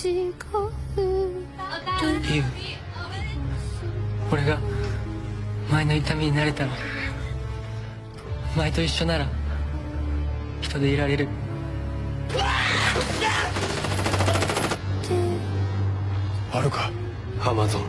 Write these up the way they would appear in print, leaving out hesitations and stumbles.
リュウ、俺が前の痛みになれたら、前と一緒なら人でいられる。あるかアマゾン。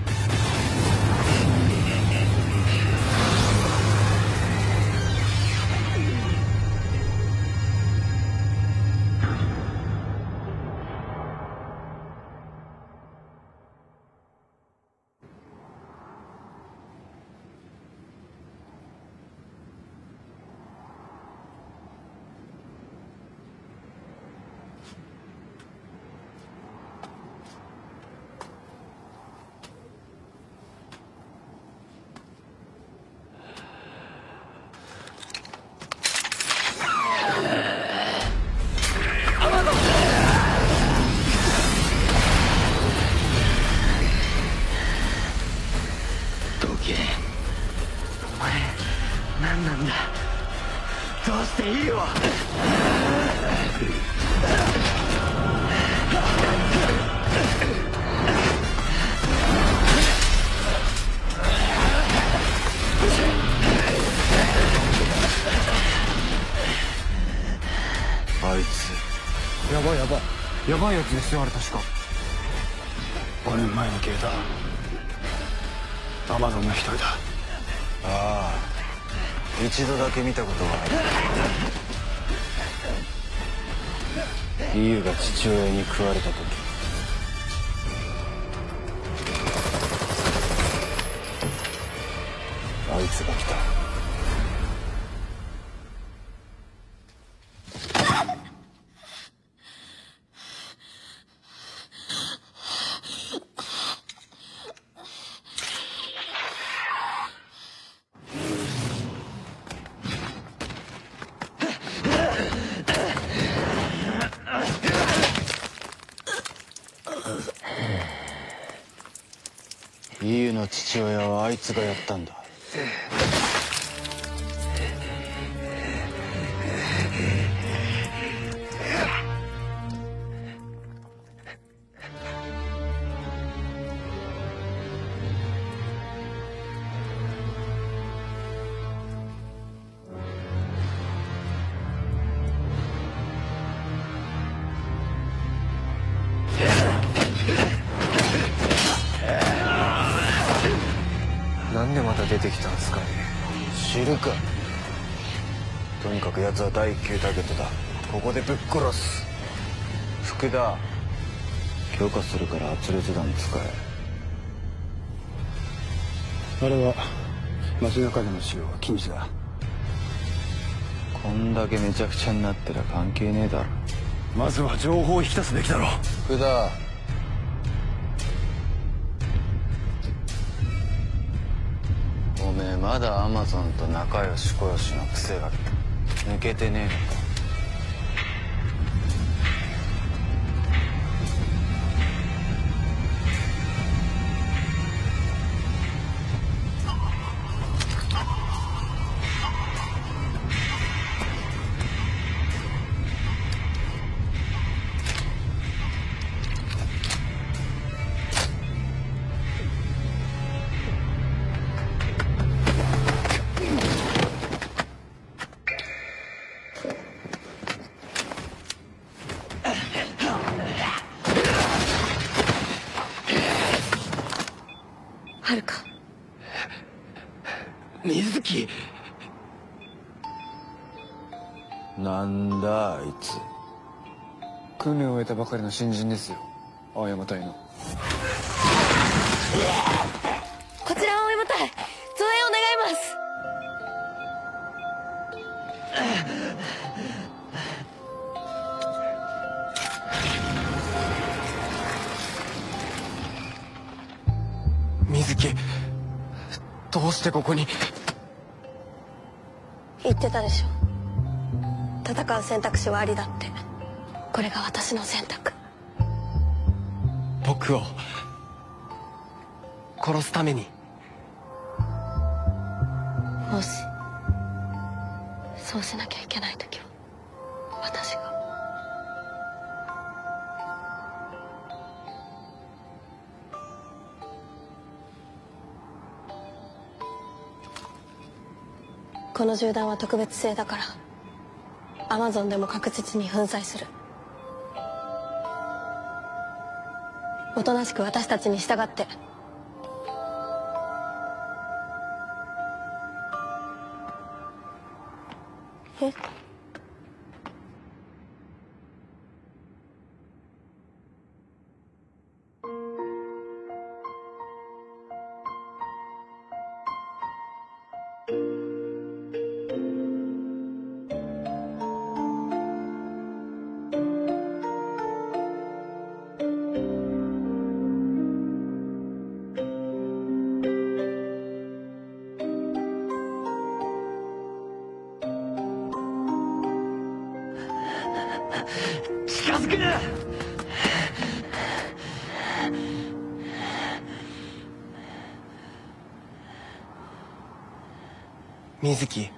何なんだ。どうしていいわ。あいつやばいやばいやばいやつですよ、あれ確か。5年前に消えたアマゾンの一人だ。ああ、一度だけ見たことがある。イユが父親に食われた時、あいつが来た。イユの父親はあいつがやったんだ。なんでまた出てきたんすかね。知るか。とにかく奴は第一級ターゲットだ。ここでぶっ殺す。福田、許可するから圧力弾使え。あれは街中での使用は禁止だ。こんだけめちゃくちゃになってら関係ねえだろ。まずは情報を引き出すべきだろ。福田、おめえまだアマゾンと仲良しこよしの癖が抜けてねえのか。はるか。水木。なんだあいつ。訓練を終えたばかりの新人ですよ、青山隊の。こちら青山隊、増援を願います。水木、どうしてここに。言ってたでしょ、戦う選択肢はありだって。これが私の選択。僕を殺すために。もしそうしなきゃいけない時は私が。この銃弾は特別製だからアマゾンでも確実に粉砕する。おとなしく私たちに従って。え？近づくな。水木、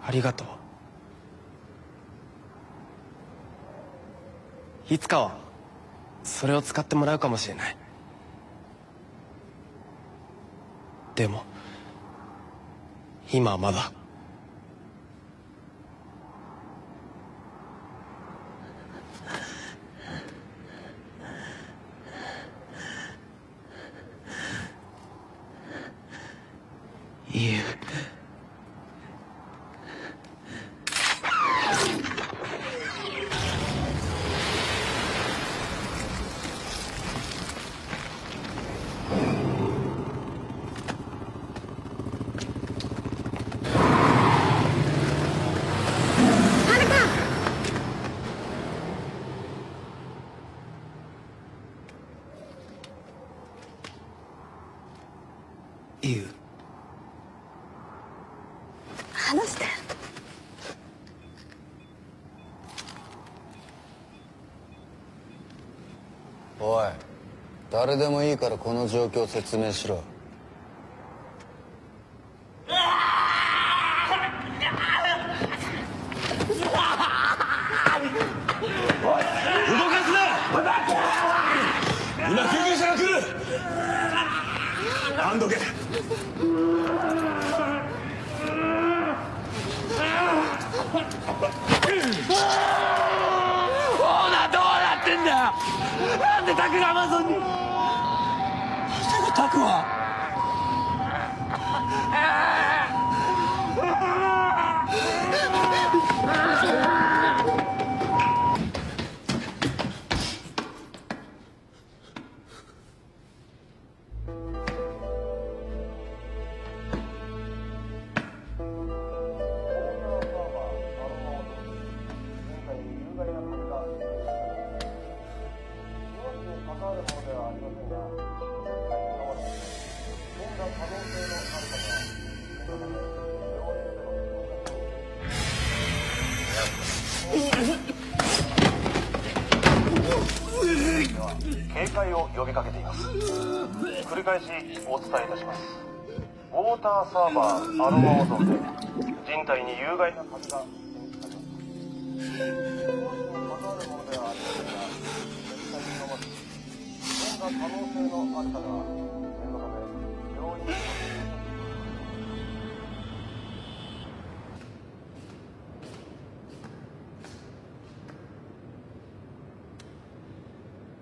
ありがとう。いつかはそれを使ってもらうかもしれない。でも今はまだ。いい。いい。話して。おい、誰でもいいからこの状況を説明しろ。今救急車が来る。安どけ。オーナーどうなってんだよ。なんでタクがアマゾンに。タクは警戒を呼びかけています。繰り返しお伝えいたします。ウォーターサーバーアロマオゾンで人体に有害な風が検出されます。関わるものではありませんが、絶対に飲まず、そんな可能性のある方は念のため病院に。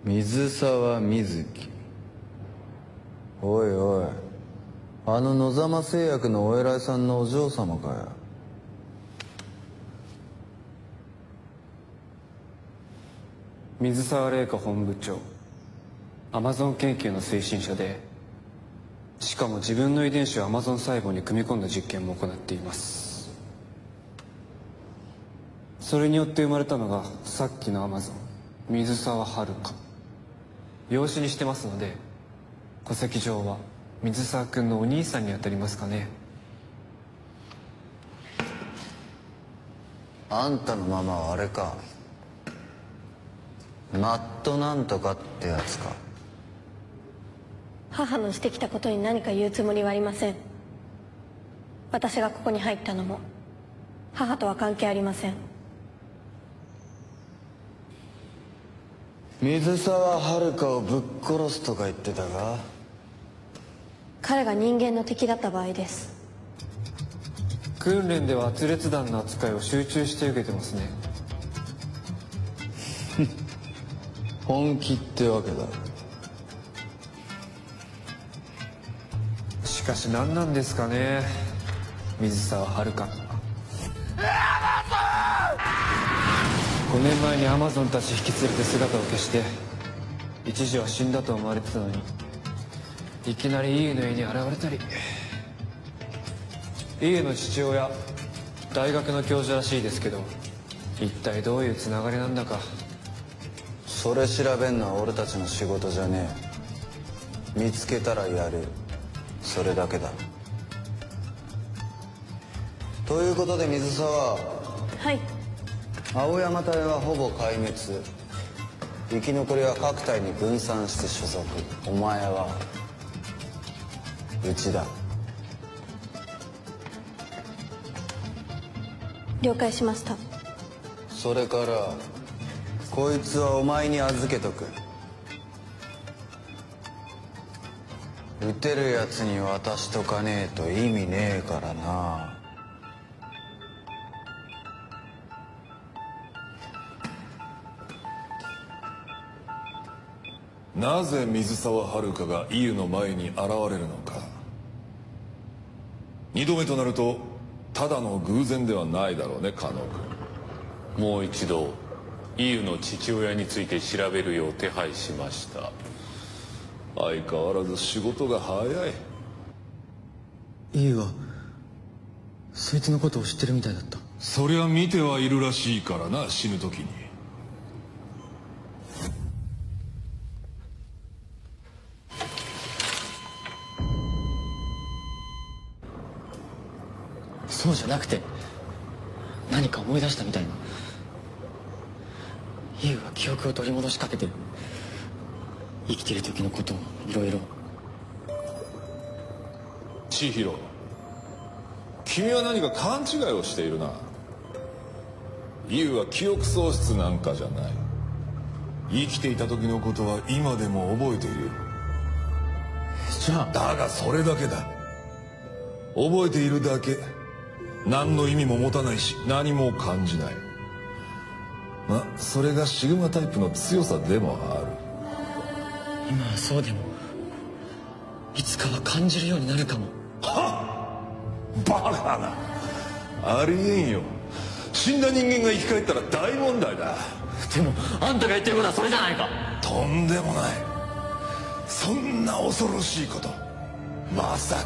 水沢瑞希。おいおい、あの野様製薬のお偉いさんのお嬢様かよ。水沢玲香本部長、アマゾン研究の推進者で、しかも自分の遺伝子をアマゾン細胞に組み込んだ実験も行っています。それによって生まれたのがさっきのアマゾン、水沢遥。養子にしてますので、戸籍上は水沢君のお兄さんにあたりますかね。あんたのママはあれか、マットなんとかってやつか。母のしてきたことに何か言うつもりはありません。私がここに入ったのも母とは関係ありません。水沢遥をぶっ殺すとか言ってたか。彼が人間の敵だった場合です。訓練では圧烈弾の扱いを集中して受けてますね。本気ってわけだ。しかし何なんですかね、水沢遥。5年前にアマゾンたち引き連れて姿を消して、一時は死んだと思われてたのに、いきなりイーの家に現れたり。イーの父親、大学の教授らしいですけど、一体どういうつながりなんだか。それ調べんのは俺たちの仕事じゃねえ。見つけたらやる、それだけだ。ということで水沢。はい。青山隊はほぼ壊滅。生き残りは各隊に分散して所属。お前はうちだ。了解しました。それからこいつはお前に預けとく。撃てるやつに渡しとかねえと意味ねえからな。なぜ水沢遥がイユの前に現れるのか。二度目となるとただの偶然ではないだろうね、加納君。もう一度イユの父親について調べるよう手配しました。相変わらず仕事が早い。イユはそいつのことを知ってるみたいだった。そりゃ見てはいるらしいからな、死ぬ時に。そうじゃなくて、何か思い出したみたいな。イユは記憶を取り戻しかけてる。生きてる時のことをいろいろ。千尋、君は何か勘違いをしているな。イユは記憶喪失なんかじゃない。生きていた時のことは今でも覚えている。じゃあ。だがそれだけだ。覚えているだけ。何の意味も持たないし、何も感じない。まあそれがシグマタイプの強さでもある。今はそうでも、いつかは感じるようになるかも。はっ、バカな。ありえんよ。死んだ人間が生き返ったら大問題だ。でもあんたが言ってることはそれじゃないか。とんでもない。そんな恐ろしいことまさか。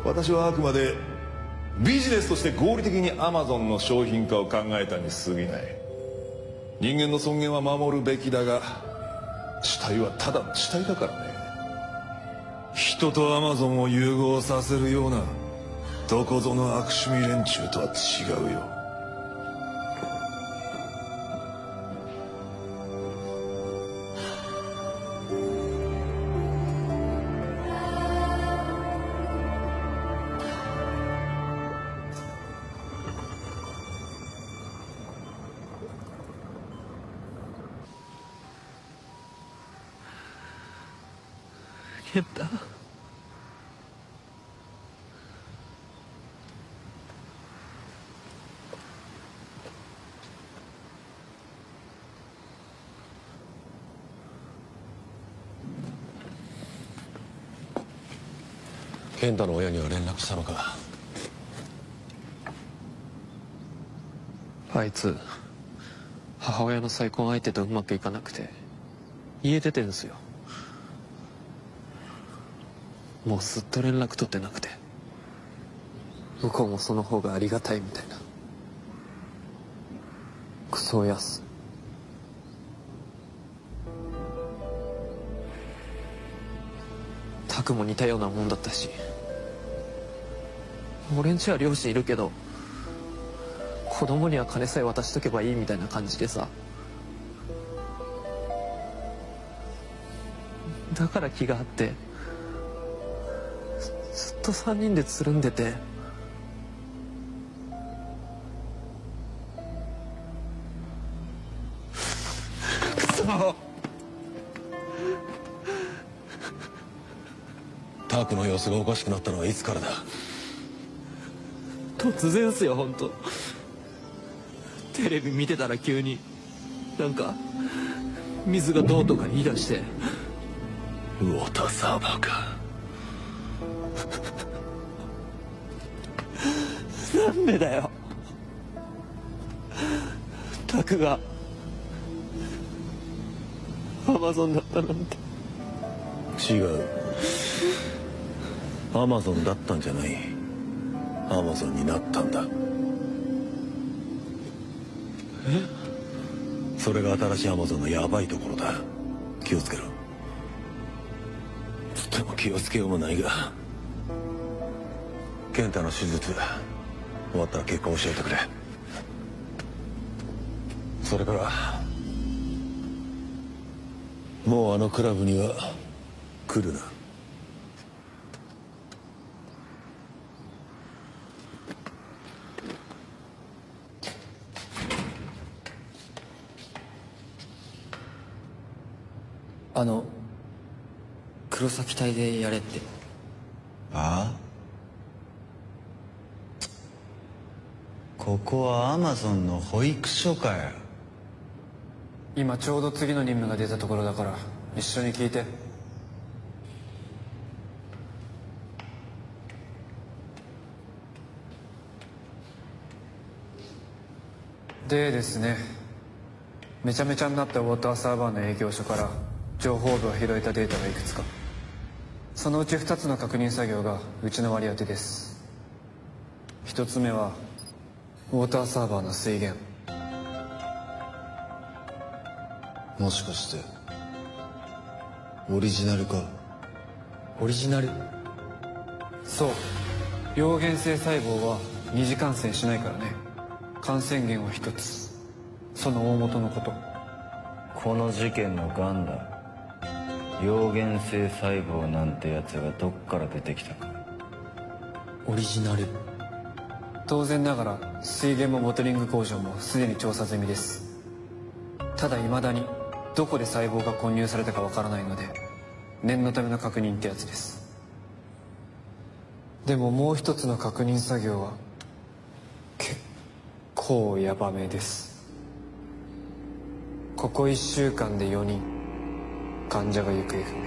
私はあくまでビジネスとして合理的にアマゾンの商品化を考えたに過ぎない。人間の尊厳は守るべきだが、死体はただの死体だからね。人とアマゾンを融合させるようなどこぞの悪趣味連中とは違うよ。やった。健太の親には連絡したのか。あいつ母親の再婚相手とうまくいかなくて家出てんすよ。もうずっと連絡取ってなくて、向こうもその方がありがたいみたいな。クソ親っす。タクも似たようなもんだったし、俺んちは両親いるけど子供には金さえ渡しとけばいいみたいな感じでさ。だから気があってずっと3人でつるんでて、くそ。アークの様子がおかしくなったのはいつからだ？突然っすよ、本当。テレビ見てたら急になんか水がどうとか言い出して。ウォーターサーバーか。なんでだよ、タクがアマゾンだったなんて。違う、アマゾンだったんじゃない、アマゾンになったんだ。それが新しいアマゾンのヤバいところだ。気をつけろ。つっても気をつけようもないが、健太の手術終わったら結果を教えてくれ。それからもうあのクラブには来るな。黒崎隊でやれって。ああ、ここはアマゾンの保育所かよ。今ちょうど次の任務が出たところだから一緒に聞いて。でですね、めちゃめちゃになったウォーターサーバーの営業所から情報部が拾えたデータがいくつか。そのうち2つの確認作業がうちの割り当てです。1つ目はウォーターサーバーの水源。もしかしてオリジナルか？オリジナル？そう、病原性細胞は二次感染しないからね。感染源は1つ、その大元のこと。この事件のガンだ。病原性細胞なんてやつがどっから出てきたか。オリジナル？当然ながら水源もボトリング工場もすでに調査済みです。ただ未だにどこで細胞が混入されたかわからないので念のための確認ってやつです。でももう一つの確認作業は結構ヤバめです。ここ1週間で4人患者が行方不明。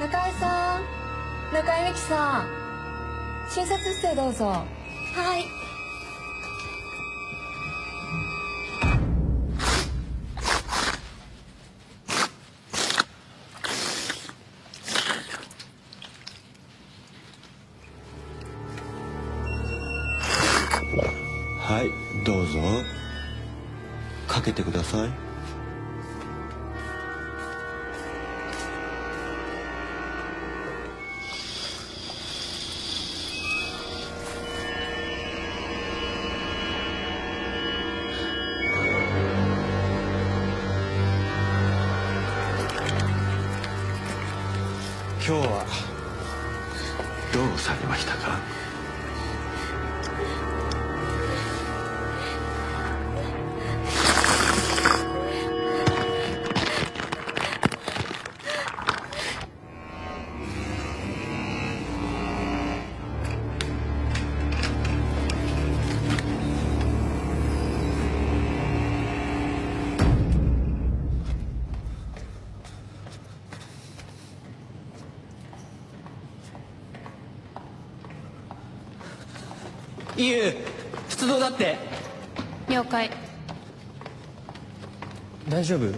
中井さん、中井美紀さん、診察室へどうぞ。はい。はい、どうぞ。かけてください。今日はどうされましたか？イユ出動だって。了解。大丈夫？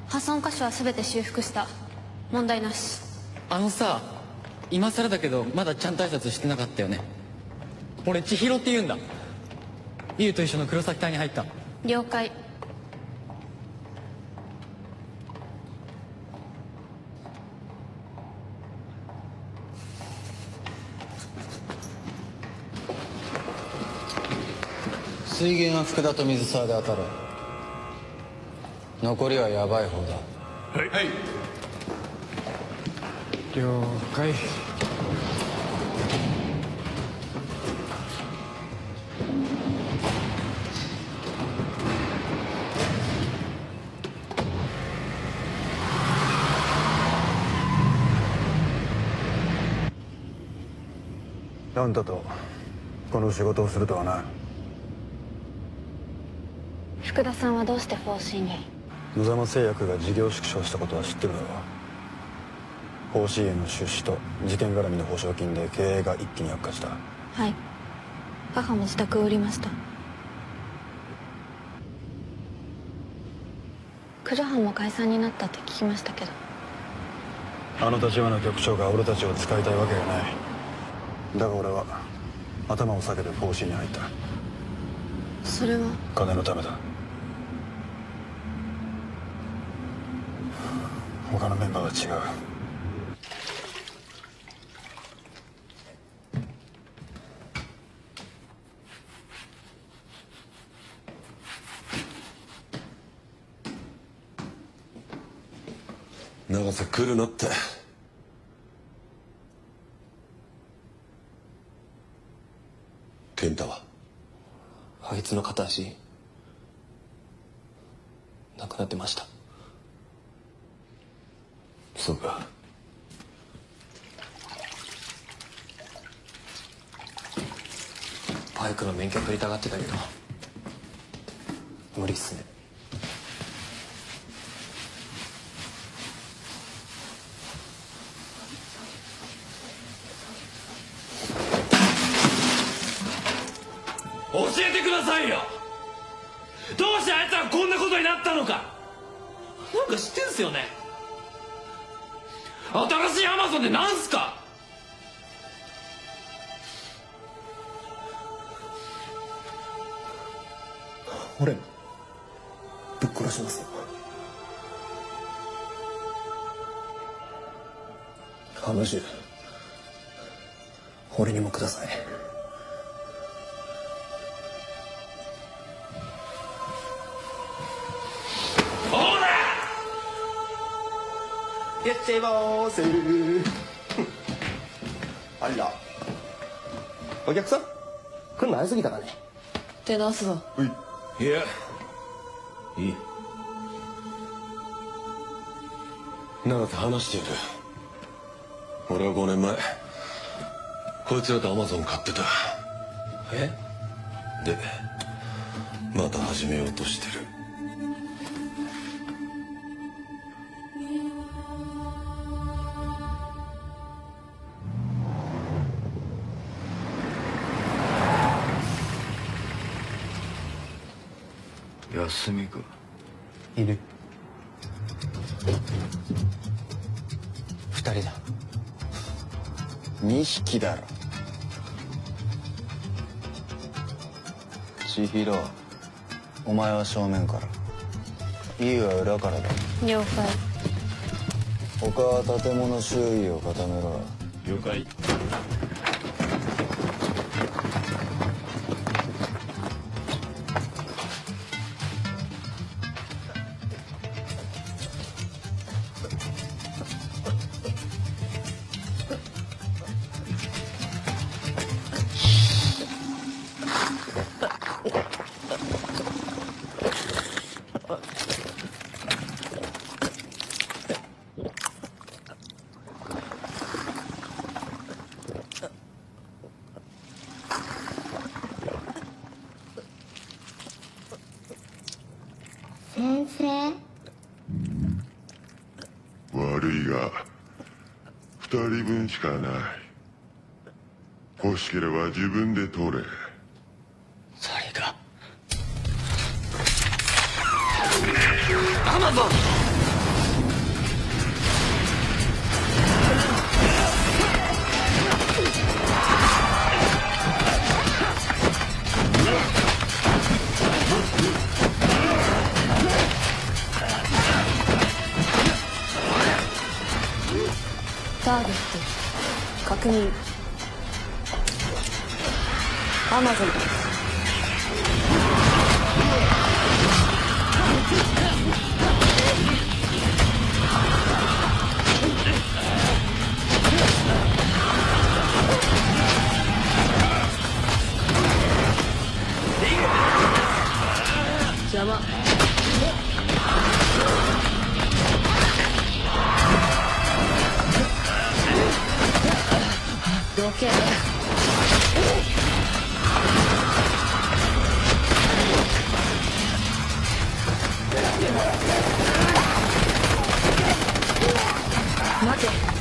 破損箇所は全て修復した。問題なし。さ、今更だけどまだちゃんと挨拶してなかったよね。俺千尋って言うんだ。イユと一緒の黒崎隊に入った。了解。水源は福田と水沢で当たる。残りはヤバい方だ。はいはい。了解。あんたとこの仕事をするとはな。福田さんはどうして 4C に？野様製薬が事業縮小したことは知ってるだろう。 4C への出資と事件絡みの保証金で経営が一気に悪化した。はい、母も自宅を売りました。九条班も解散になったって聞きましたけど。あの立花局長が俺たちを使いたいわけがない。だが俺は頭を下げて 4C に入った。それは？金のためだ。他のメンバーは違う。永瀬来るなって。健太は？あいつの片足なくなってました。そうか。バイクの免許取りたがってたけど無理っすね。教えてくださいよ。どうしてあいつはこんなことになったのか。なんか知ってんすよね。新しいアマゾンってなんすか。俺ぶっ殺しますよ。ハムジュ俺にもください。やっちゃいまーす。あら、お客さん来んの早すぎたかね。出直すぞ。いやいい。永瀬話してやる。俺は5年前こいつらとアマゾン買ってた。でまた始めようとしてる。休みか。いる。2人だ。2匹だろ。千尋、お前は正面から、イーは裏からだ。了解。他は建物周囲を固めろ。了解。先生。悪いが2人分しかない。欲しければ自分で取れ。それがアマゾン。ターゲット確認。アマゾン。邪魔。どけ。待て。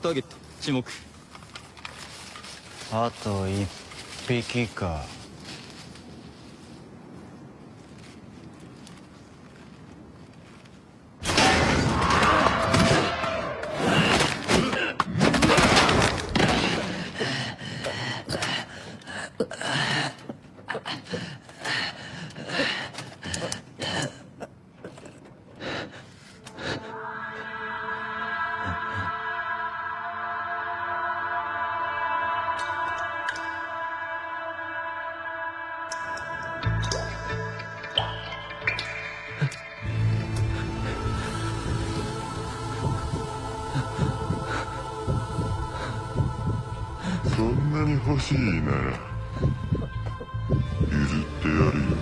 ターゲット注目。あと1匹か。そんなに欲しいなら譲ってやるよ。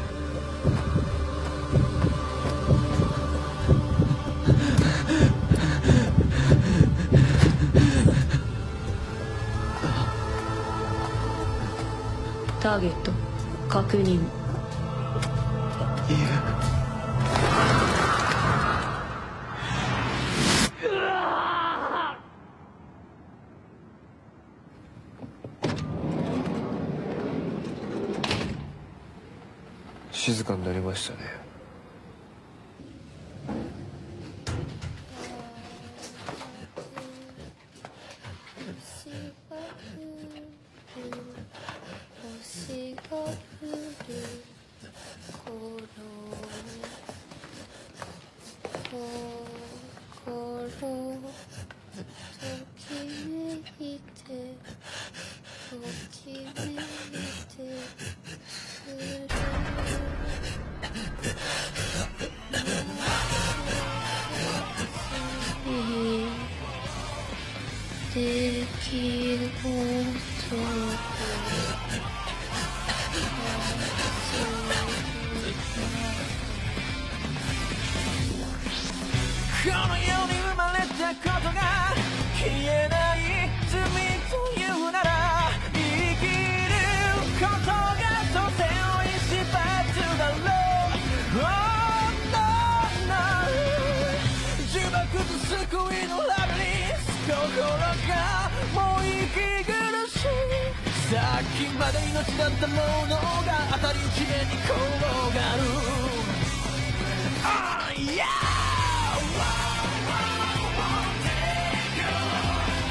ターゲット確認。静かになりましたね。できることこの世に生まれたことが消えない罪というなら生きることがとても一発だろう。呪縛と救いのラブリー心がもう息苦しい。さっきまで命だったものが当たり地面に転がる。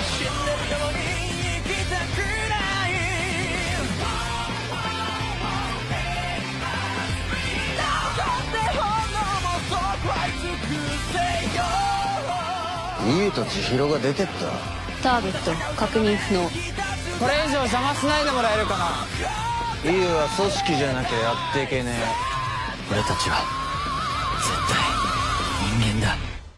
死んでるように生きたくない。なんでほんのもそこは尽くせよ。イユと千尋が出てった。ターゲット確認不能。これ以上邪魔しないでもらえるかな。イユは組織じゃなきゃやっていけねえ。俺たちは